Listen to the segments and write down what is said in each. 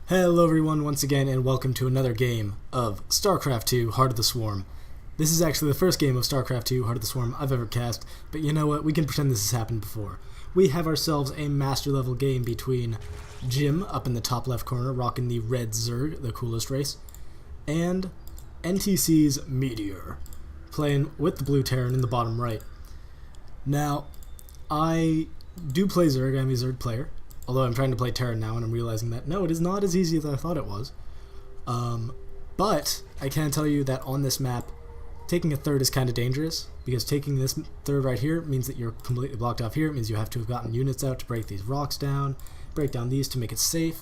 Hello everyone once again and welcome to another game of Starcraft 2 Heart of the Swarm. This is actually the first game of Starcraft 2 Heart of the Swarm I've ever cast, but you know what, we can pretend this has happened before. We have ourselves a master level game between Jim up in the top left corner rocking the red Zerg, the coolest race, and NTC's Meteor playing with the blue Terran in the bottom right. Now, I do play Zerg, I'm a Zerg player. Although I'm trying to play Terran now and I'm realizing that, no, it is not as easy as I thought it was. But I can tell you that on this map, taking a third is kind of dangerous, because taking this third right here means that you're completely blocked off here. It means you have to have gotten units out to break these rocks down, break down these to make it safe.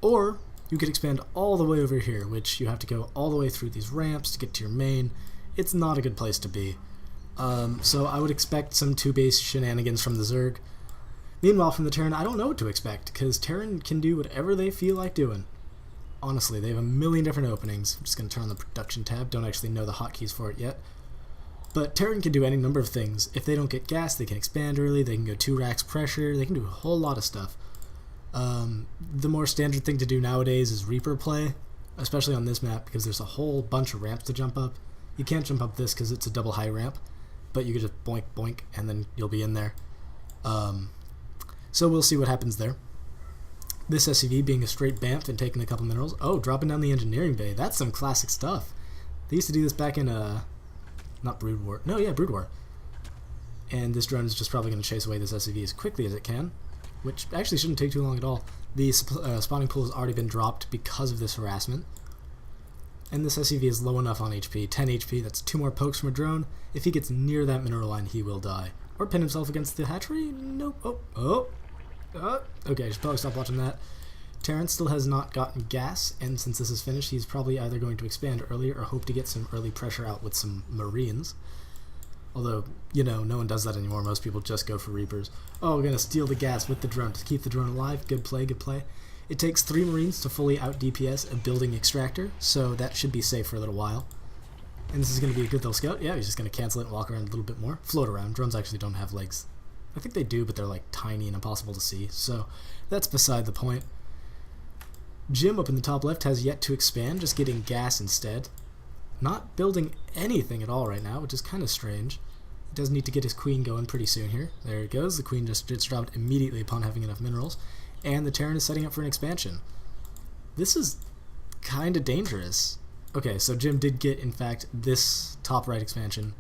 Or you could expand all the way over here, which you have to go all the way through these ramps to get to your main. It's not a good place to be. So I would expect some two-base shenanigans from the Zerg. Meanwhile, from the Terran, I don't know what to expect, because Terran can do whatever they feel like doing. Honestly, they have a million different openings. I'm just going to turn on the production tab. Don't actually know the hotkeys for it yet. But Terran can do any number of things. If they don't get gas, they can expand early, they can go 2 racks pressure, they can do a whole lot of stuff. The more standard thing to do nowadays is Reaper play, especially on this map, because there's a whole bunch of ramps to jump up. You can't jump up this because it's a double high ramp, but you can just boink boink and then you'll be in there. So we'll see what happens there. This SCV being a straight bamf and taking a couple minerals. Oh, dropping down the engineering bay. That's some classic stuff. They used to do this back in, not Brood War. No, yeah, Brood War. And this drone is just probably going to chase away this SCV as quickly as it can, which actually shouldn't take too long at all. The spawning pool has already been dropped because of this harassment. And this SCV is low enough on HP. 10 HP, that's 2 more pokes from a drone. If he gets near that mineral line, he will die. Or pin himself against the hatchery? Nope. Okay, I should probably stop watching that. Terran still has not gotten gas, and since this is finished, he's probably either going to expand earlier or hope to get some early pressure out with some Marines. Although, you know, no one does that anymore. Most people just go for Reapers. Oh, we're going to steal the gas with the drone to keep the drone alive. Good play, good play. It takes 3 Marines to fully out-DPS a building extractor, so that should be safe for a little while. And this is going to be a good little scout. Yeah, he's just going to cancel it and walk around a little bit more. Float around. Drones actually don't have legs. I think they do, but they're like tiny and impossible to see, so that's beside the point. Jim up in the top left has yet to expand, just getting gas instead. Not building anything at all right now, which is kind of strange. He does need to get his queen going pretty soon here. There it goes. The queen just gets dropped immediately upon having enough minerals. And the Terran is setting up for an expansion. This is kind of dangerous. Okay, so Jim did get, in fact, this top right expansion.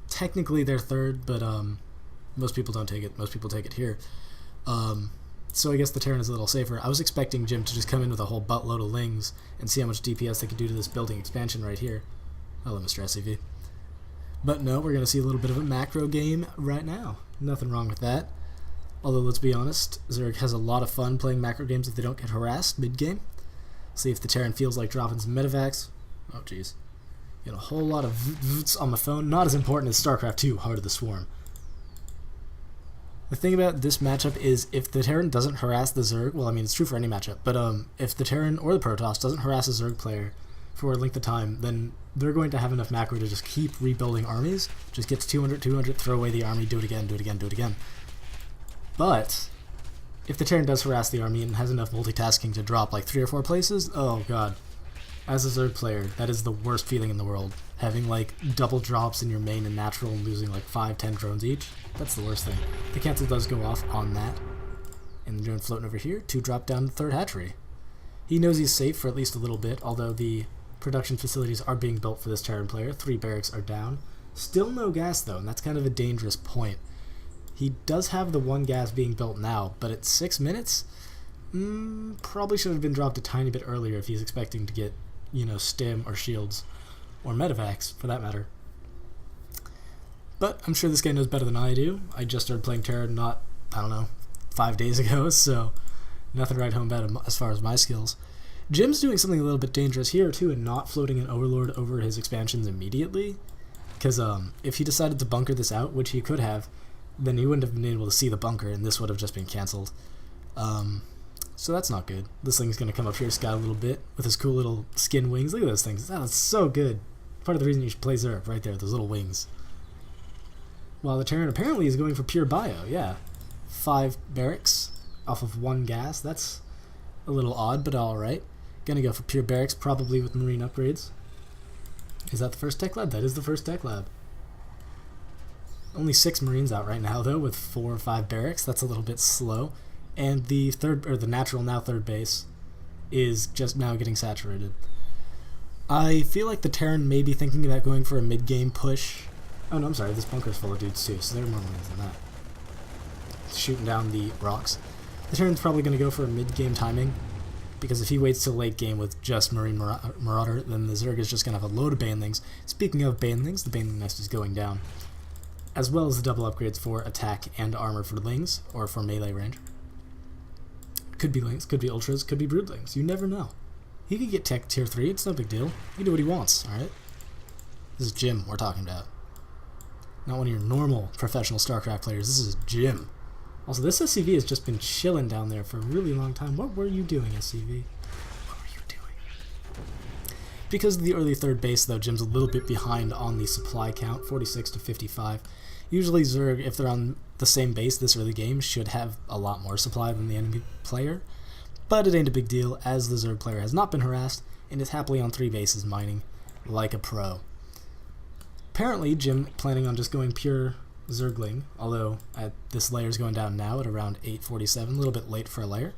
Technically they're third, but most people don't take it. Most people take it here. So I guess the Terran is a little safer. I was expecting Jim to just come in with a whole buttload of lings and see how much DPS they could do to this building expansion right here. Hello, Mr. SCV. But no, we're going to see a little bit of a macro game right now. Nothing wrong with that. Although, let's be honest, Zerg has a lot of fun playing macro games if they don't get harassed mid-game. See if the Terran feels like dropping some medevacs. Oh, jeez. Get a whole lot of voots on my phone. Not as important as Starcraft 2 Heart of the Swarm. The thing about this matchup is if the Terran doesn't harass the Zerg, well, I mean, it's true for any matchup, but if the Terran or the Protoss doesn't harass a Zerg player for a length of time, then they're going to have enough macro to just keep rebuilding armies. Just get to 200, 200, throw away the army, do it again, do it again, do it again. But if the Terran does harass the army and has enough multitasking to drop like 3 or 4 places, oh god. As a Zerg player, that is the worst feeling in the world. Having like double drops in your main and natural and losing like 5-10 drones each, that's the worst thing. The cancel does go off on that. And the drone floating over here to drop down the 3rd hatchery. He knows he's safe for at least a little bit, although the production facilities are being built for this Terran player. 3 barracks are down. Still no gas though, and that's kind of a dangerous point. He does have the 1 gas being built now, but at 6 minutes, probably should have been dropped a tiny bit earlier if he's expecting to get, you know, stim or shields, or medevacs for that matter. But I'm sure this guy knows better than I do. I just started playing Terra not, I don't know, 5 days ago, so nothing to write home about him as far as my skills. Jim's doing something a little bit dangerous here too, and not floating an Overlord over his expansions immediately, because if he decided to bunker this out, which he could have, then he wouldn't have been able to see the bunker, and this would have just been cancelled. So that's not good. This thing's going to come up here, scout a little bit, with his cool little skin wings. Look at those things. That's so good. Part of the reason you should play Zerg, right there, those little wings. While the Terran apparently is going for pure bio, yeah. 5 barracks off of 1 gas. That's A little odd, but alright. Gonna go for pure barracks, probably with marine upgrades. Is that the first tech lab? That is the first tech lab. Only 6 marines out right now, though, with 4 or 5 barracks. That's a little bit slow. And the natural now third base is just now getting saturated. I feel like the Terran may be thinking about going for a mid-game push. Oh no, I'm sorry, this bunker's full of dudes too, so there are more marines than that. Shooting down the rocks. The Terran's probably going to go for a mid-game timing, because if he waits till late game with just Marine Marauder, then the Zerg is just going to have a load of banelings. Speaking of banelings, the baneling nest is going down, as well as the double upgrades for attack and armor for lings, or for melee range. Could be lings, could be ultras, could be broodlings, you never know. He could get tech tier 3, it's no big deal. He can do what he wants, alright? This is Jim we're talking about. Not one of your normal professional Starcraft players, this is Jim. Also, this SCV has just been chilling down there for a really long time. What were you doing, SCV? What were you doing? Because of the early third base, though, Jim's a little bit behind on the supply count, 46 to 55. Usually Zerg, if they're on the same base this early game, should have a lot more supply than the enemy player. But it ain't a big deal, as the Zerg player has not been harassed, and is happily on 3 bases mining like a pro. Apparently, Jim planning on just going pure Zergling, although this layer's going down now at around 8:47, a little bit late for a layer.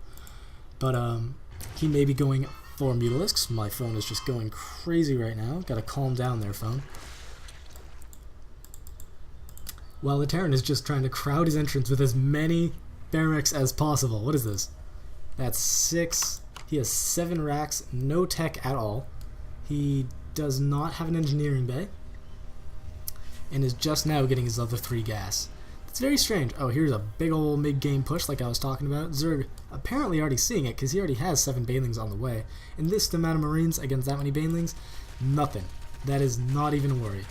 But he may be going for Mutalisks. My phone is just going crazy right now. Gotta calm down there, phone. While the Terran is just trying to crowd his entrance with as many barracks as possible. What is this? That's 6. He has 7 racks, no tech at all. He does not have an engineering bay, and is just now getting his other 3 gas. It's very strange. Oh, here's a big old mid-game push like I was talking about. Zerg apparently already seeing it, because he already has 7 banelings on the way. And this amount of marines against that many banelings, nothing. That is not even a worry.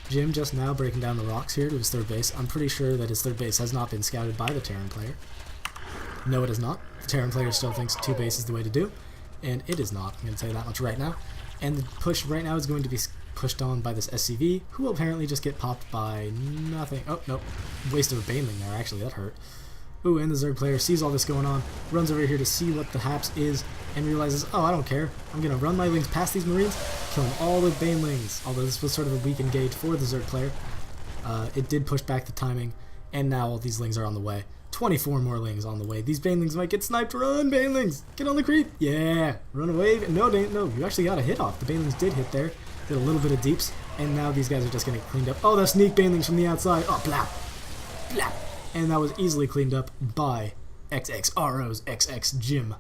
Jim just now breaking down the rocks here to his third base. I'm pretty sure that his third base has not been scouted by the Terran player. No, it is not. The Terran player still thinks 2 base is the way to do, and it is not. I'm going to tell you that much right now. And the push right now is going to be pushed on by this SCV, who will apparently just get popped by nothing. Oh, no. Waste of a baneling there, actually. That hurt. Ooh, and the Zerg player sees all this going on, runs over here to see what the haps is, and realizes, oh, I don't care. I'm going to run my lings past these marines, killing all the banelings. Although this was sort of a weak engage for the Zerg player. It did push back the timing, and now all these lings are on the way. 24 more lings on the way. These banelings might get sniped. Run, banelings! Get on the creep! Yeah! Run away. No, you actually got a hit off. The banelings did hit there. Did a little bit of deeps, and now these guys are just getting cleaned up. Oh, the sneak banelings from the outside. Oh, blap! Blap! And that was easily cleaned up by XXRO's XX Jim.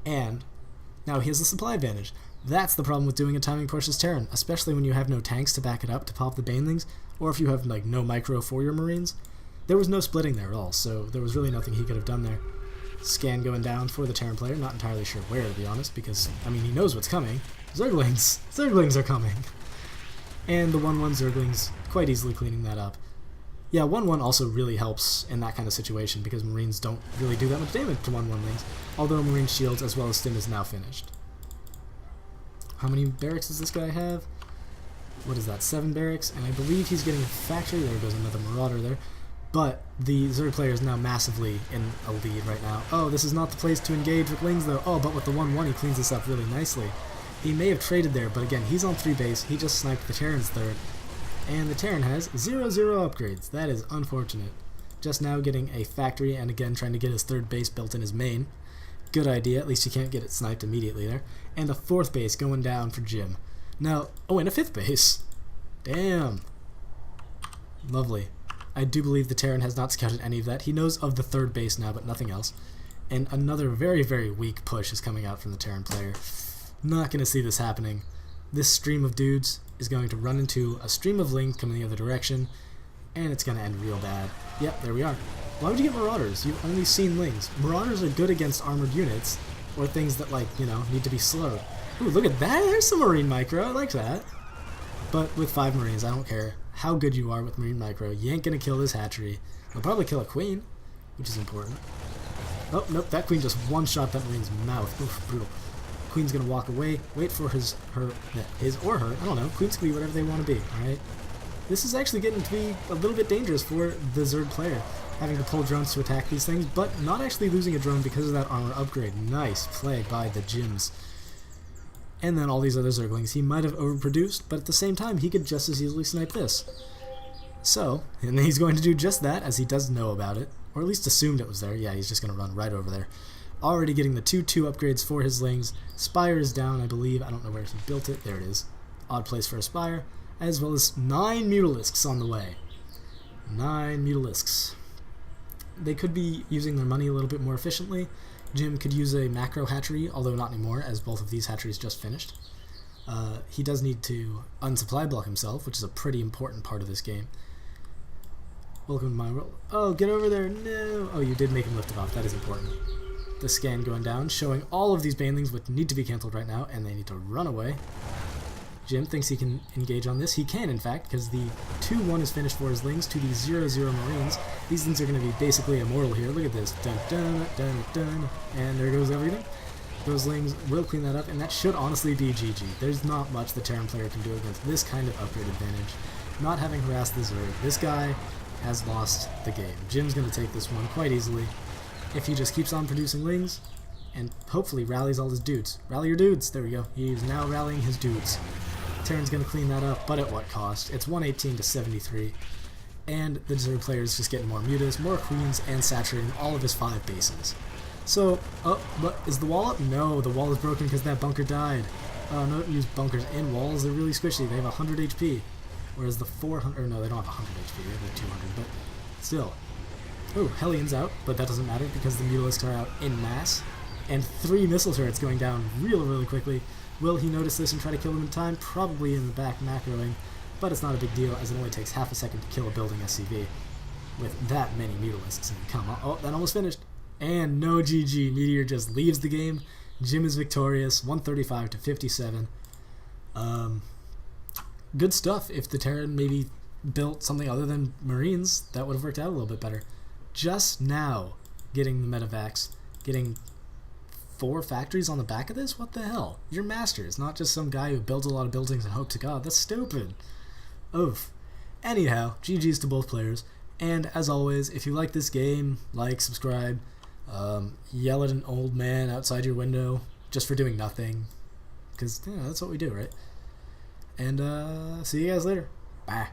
And now he has the supply advantage. That's the problem with doing a timing push as Terran, especially when you have no tanks to back it up to pop the banelings, or if you have like no micro for your marines. There was no splitting there at all, so there was really nothing he could have done there. Scan going down for the Terran player, not entirely sure where, to be honest, because, I mean, he knows what's coming. Zerglings! Zerglings are coming! And the 1-1 Zerglings quite easily cleaning that up. Yeah, 1-1 also really helps in that kind of situation, because Marines don't really do that much damage to 1-1 lings, although Marine Shields as well as Stim is now finished. How many barracks does this guy have? What is that, 7 barracks? And I believe he's getting a factory. There goes another Marauder there. But the Zerg player is now massively in a lead right now. Oh, this is not the place to engage with lings though. Oh, but with the 1-1 he cleans this up really nicely. He may have traded there, but again, he's on 3 base. He just sniped the Terran's third. And the Terran has 0 upgrades. That is unfortunate. Just now getting a factory, and again trying to get his 3rd base built in his main. Good idea, at least you can't get it sniped immediately there. And a 4th base going down for Jim. Now, oh, and a 5th base. Damn. Lovely. I do believe the Terran has not scouted any of that. He knows of the 3rd base now, but nothing else. And another very, very weak push is coming out from the Terran player. Not going to see this happening. This stream of dudes is going to run into a stream of lings coming the other direction, and it's going to end real bad. Yep, there we are. Why would you get Marauders? You've only seen lings. Marauders are good against armored units, or things that, like, you know, need to be slowed. Ooh, look at that! There's some Marine Micro. I like that. But with 5 Marines, I don't care how good you are with Marine Micro. You ain't going to kill this hatchery. You'll probably kill a Queen, which is important. Oh, nope, that Queen just one-shot that Marine's mouth. Oof, brutal. Queen's gonna walk away, wait for his or her, I don't know, Queens can be whatever they want to be, alright? This is actually getting to be a little bit dangerous for the Zerg player. having to pull drones to attack these things, but not actually losing a drone because of that armor upgrade. Nice play by the gyms. And then all these other Zerglings. He might have overproduced, but at the same time, he could just as easily snipe this. So, and he's going to do just that, as he does know about it, or at least assumed it was there. Yeah, he's just going to run right over there. Already getting the 2-2 upgrades for his Lings. Spire is down, I believe. I don't know where he built it. There it is. Odd place for a Spire. As well as 9 Mutalisks on the way. 9 Mutalisks. They could be using their money a little bit more efficiently. Jim could use a macro hatchery, although not anymore, as both of these hatcheries just finished. He does need to unsupply block himself, which is a pretty important part of this game. Welcome to my world. Oh, get over there. No. Oh, you did make him lift it off. That is important. The scan going down, showing all of these banelings would need to be cancelled right now, and they need to run away. Jim thinks he can engage on this. He can, in fact, because the 2-1 is finished for his Lings to the 0-0 Marines. These things are going to be basically immortal here. Look at this. Dun, dun, dun, dun. And there goes everything. Those Lings will clean that up, and that should honestly be GG. There's not much the Terran player can do against this kind of upgrade advantage. Not having harassed the Zerg. This guy has lost the game. Jim's going to take this one quite easily if he just keeps on producing Lings and hopefully rallies all his dudes. Rally your dudes. There we go. He is now rallying his dudes. Terran's going to clean that up, but at what cost? It's 118 to 73. And the Zerg player is just getting more mutas, more queens, and saturating all of his 5 bases. So, oh, but is the wall up? No, the wall is broken because that bunker died. Oh, no, use bunkers in walls. They're really squishy. They have 100 HP. Whereas the 400, or no, they don't have 100 HP. They have like 200, but still. Oh, Hellion's out, but that doesn't matter because the Mutalisks are out en masse. And 3 missile turrets going down really quickly. Will he notice this and try to kill them in time? Probably in the back macroing, but it's not a big deal as it only takes half a second to kill a building SCV with that many Mutalisks. And come on, oh, that almost finished. And no GG, Meteor just leaves the game. Jim is victorious, 135 to 57. Good stuff. If the Terran maybe built something other than Marines, that would have worked out a little bit better. Just now getting the Metavacs, getting 4 factories on the back of this? What the hell? You're masters, not just some guy who builds a lot of buildings and hope to God. That's stupid. Oof. Anyhow, GG's to both players. And as always, if you like this game, like, subscribe, yell at an old man outside your window just for doing nothing. Because, that's what we do, right? And see you guys later. Bye.